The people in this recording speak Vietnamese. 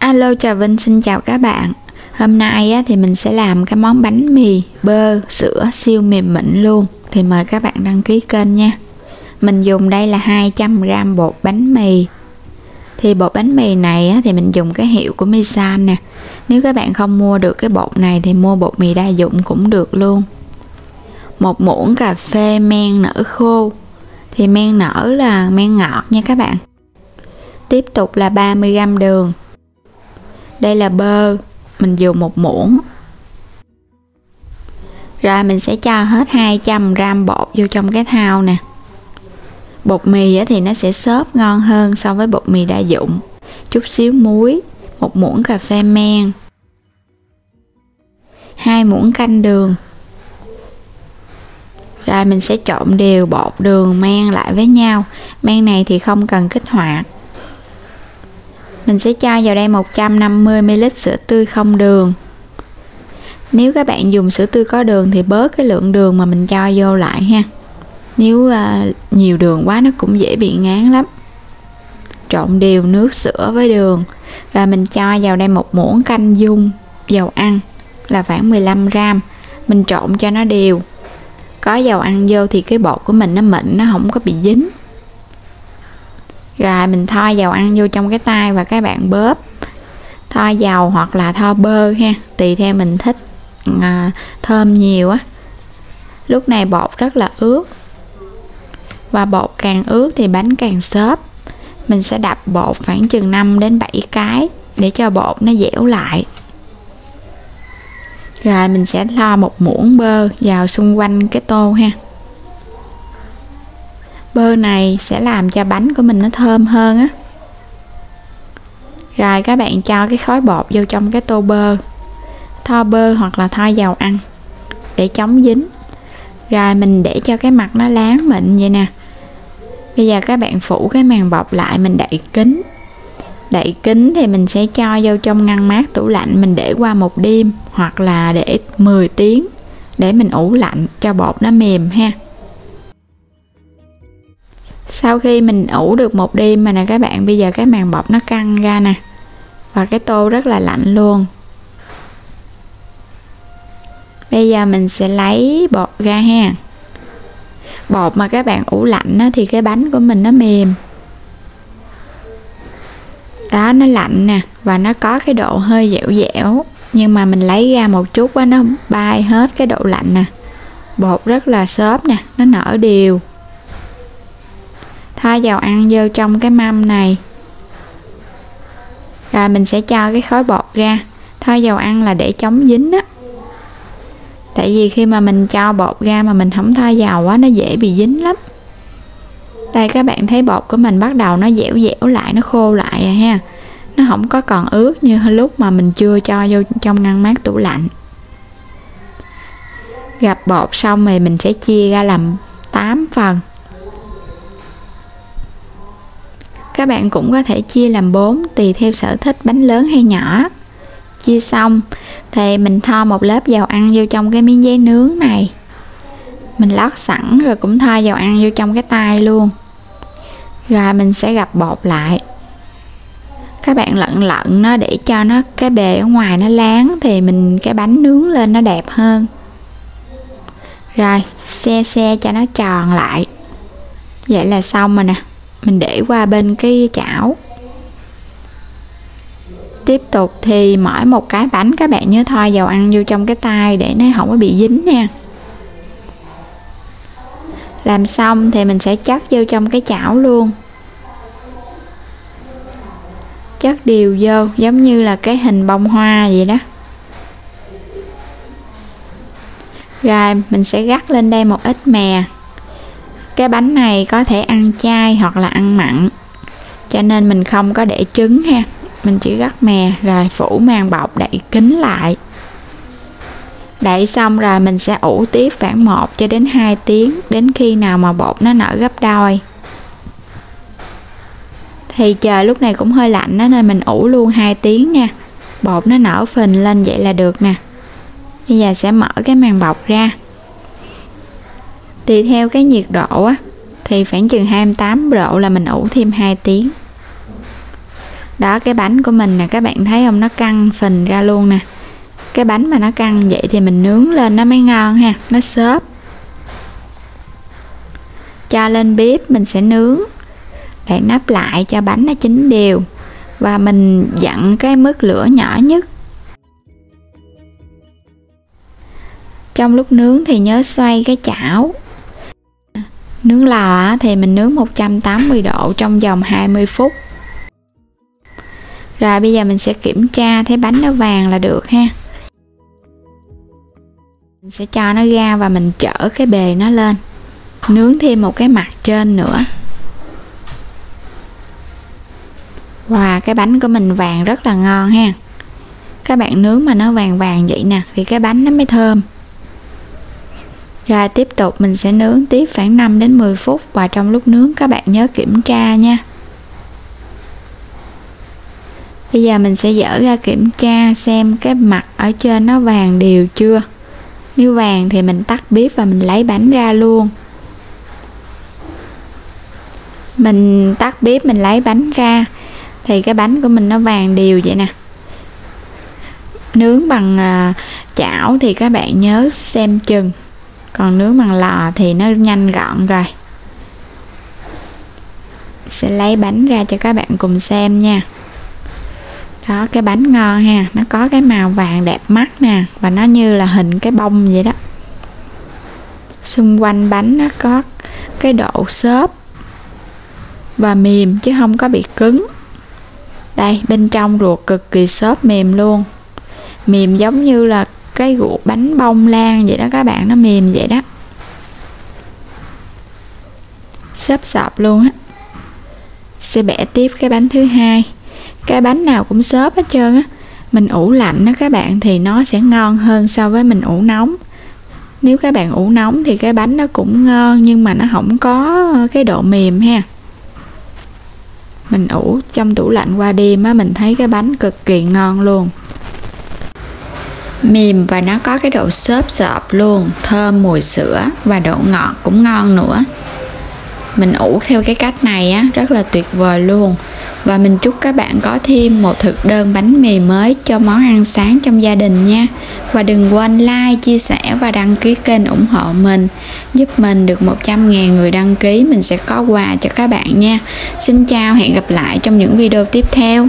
Alo, chào Vinh, xin chào các bạn. Hôm nay thì mình sẽ làm cái món bánh mì bơ sữa siêu mềm mịn luôn. Thì mời các bạn đăng ký kênh nha. Mình dùng đây là 200g bột bánh mì. Thì bột bánh mì này thì mình dùng cái hiệu của Misan nè. Nếu các bạn không mua được cái bột này thì mua bột mì đa dụng cũng được luôn. 1 muỗng cà phê men nở khô. Thì men nở là men ngọt nha các bạn. Tiếp tục là 30g đường. Đây là bơ, mình dùng 1 muỗng. Rồi mình sẽ cho hết 200g bột vô trong cái thau nè. Bột mì thì nó sẽ xốp ngon hơn so với bột mì đa dụng. Chút xíu muối, 1 muỗng cà phê men, 2 muỗng canh đường. Rồi mình sẽ trộn đều bột, đường, men lại với nhau. Men này thì không cần kích hoạt. Mình sẽ cho vào đây 150ml sữa tươi không đường. Nếu các bạn dùng sữa tươi có đường thì bớt cái lượng đường mà mình cho vô lại ha. Nếu nhiều đường quá nó cũng dễ bị ngán lắm. Trộn đều nước sữa với đường. Rồi mình cho vào đây 1 muỗng canh dung dầu ăn là khoảng 15g. Mình trộn cho nó đều. Có dầu ăn vô thì cái bột của mình nó mịn, nó không có bị dính. Rồi mình thoa dầu ăn vô trong cái tay và các bạn bóp. Thoa dầu hoặc là thoa bơ ha, tùy theo mình thích thơm nhiều á. Lúc này bột rất là ướt. Và bột càng ướt thì bánh càng xốp. Mình sẽ đập bột khoảng chừng 5 đến 7 cái để cho bột nó dẻo lại. Rồi mình sẽ thoa 1 muỗng bơ vào xung quanh cái tô ha. Bơ này sẽ làm cho bánh của mình nó thơm hơn á. Rồi các bạn cho cái khối bột vô trong cái tô bơ. Thoa bơ hoặc là thoa dầu ăn để chống dính. Rồi mình để cho cái mặt nó láng mịn vậy nè. Bây giờ các bạn phủ cái màng bọc lại, mình đậy kín. Đậy kín thì mình sẽ cho vô trong ngăn mát tủ lạnh, mình để qua 1 đêm hoặc là để 10 tiếng để mình ủ lạnh cho bột nó mềm ha. Sau khi mình ủ được 1 đêm mà nè các bạn, bây giờ cái màng bọc nó căng ra nè. Và cái tô rất là lạnh luôn. Bây giờ mình sẽ lấy bột ra ha. Bột mà các bạn ủ lạnh á, thì cái bánh của mình nó mềm. Đó, nó lạnh nè. Và nó có cái độ hơi dẻo dẻo. Nhưng mà mình lấy ra một chút á, nó bay hết cái độ lạnh nè. Bột rất là xốp nè, nó nở đều. Thoa dầu ăn vô trong cái mâm này. Rồi mình sẽ cho cái khối bột ra. Thoa dầu ăn là để chống dính á. Tại vì khi mà mình cho bột ra mà mình không thoa dầu á, nó dễ bị dính lắm. Đây các bạn thấy bột của mình bắt đầu nó dẻo dẻo lại, nó khô lại rồi ha. Nó không có còn ướt như lúc mà mình chưa cho vô trong ngăn mát tủ lạnh. Gập bột xong rồi mình sẽ chia ra làm 8 phần. Các bạn cũng có thể chia làm 4 tùy theo sở thích bánh lớn hay nhỏ. Chia xong thì mình thoa một lớp dầu ăn vô trong cái miếng giấy nướng này. Mình lót sẵn rồi cũng thoa dầu ăn vô trong cái tay luôn. Rồi mình sẽ gập bột lại. Các bạn lận lận nó để cho nó cái bề ở ngoài nó láng thì cái bánh nướng lên nó đẹp hơn. Rồi xe cho nó tròn lại. Vậy là xong rồi nè. Mình để qua bên cái chảo. Tiếp tục thì mỗi một cái bánh các bạn nhớ thoa dầu ăn vô trong cái tay để nó không có bị dính nha. Làm xong thì mình sẽ chất vô trong cái chảo luôn. Chất đều vô giống như là cái hình bông hoa vậy đó. Rồi mình sẽ rắc lên đây một ít mè. Cái bánh này có thể ăn chay hoặc là ăn mặn, cho nên mình không có để trứng ha. Mình chỉ rắc mè rồi phủ màng bọc đậy kín lại. Đậy xong rồi mình sẽ ủ tiếp khoảng 1 cho đến 2 tiếng đến khi nào mà bột nó nở gấp đôi. Thì trời lúc này cũng hơi lạnh đó, nên mình ủ luôn 2 tiếng nha. Bột nó nở phình lên vậy là được nè. Bây giờ sẽ mở cái màng bọc ra. Tùy theo cái nhiệt độ á thì khoảng chừng 28 độ là mình ủ thêm 2 tiếng. Đó, cái bánh của mình nè, các bạn thấy không, nó căng phình ra luôn nè. Cái bánh mà nó căng vậy thì mình nướng lên nó mới ngon ha, nó xốp. Cho lên bếp mình sẽ nướng, để nắp lại cho bánh nó chín đều. Và mình dặn cái mức lửa nhỏ nhất. Trong lúc nướng thì nhớ xoay cái chảo. Nướng lò thì mình nướng 180 độ trong vòng 20 phút. Rồi bây giờ mình sẽ kiểm tra thấy bánh nó vàng là được ha. Mình sẽ cho nó ra và mình trở cái bề nó lên. Nướng thêm một cái mặt trên nữa. Wow, cái bánh của mình vàng rất là ngon ha. Các bạn nướng mà nó vàng vàng vậy nè thì cái bánh nó mới thơm. Rồi tiếp tục mình sẽ nướng tiếp khoảng 5 đến 10 phút. Và trong lúc nướng các bạn nhớ kiểm tra nha. Bây giờ mình sẽ dỡ ra kiểm tra xem cái mặt ở trên nó vàng đều chưa. Nếu vàng thì mình tắt bếp và mình lấy bánh ra luôn. Mình tắt bếp mình lấy bánh ra thì cái bánh của mình nó vàng đều vậy nè. Nướng bằng chảo thì các bạn nhớ xem chừng. Còn nướng bằng lò thì nó nhanh gọn rồi. Sẽ lấy bánh ra cho các bạn cùng xem nha. Đó, cái bánh ngon ha. Nó có cái màu vàng đẹp mắt nè. Và nó như là hình cái bông vậy đó. Xung quanh bánh nó có cái độ xốp và mềm chứ không có bị cứng. Đây, bên trong ruột cực kỳ xốp mềm luôn. Mềm giống như là cái ruột bánh bông lan vậy đó các bạn. Nó mềm vậy đó. Xốp xộp luôn á. Sẽ bẻ tiếp cái bánh thứ hai. Cái bánh nào cũng xốp hết trơn á. Mình ủ lạnh đó các bạn thì nó sẽ ngon hơn so với mình ủ nóng. Nếu các bạn ủ nóng thì cái bánh nó cũng ngon nhưng mà nó không có cái độ mềm ha. Mình ủ trong tủ lạnh qua đêm á, mình thấy cái bánh cực kỳ ngon luôn. Mềm và nó có cái độ xốp xộp luôn, thơm mùi sữa và độ ngọt cũng ngon nữa. Mình ủ theo cái cách này á, rất là tuyệt vời luôn. Và mình chúc các bạn có thêm một thực đơn bánh mì mới cho món ăn sáng trong gia đình nha. Và đừng quên like, chia sẻ và đăng ký kênh ủng hộ mình. Giúp mình được 100.000 người đăng ký, mình sẽ có quà cho các bạn nha. Xin chào, hẹn gặp lại trong những video tiếp theo.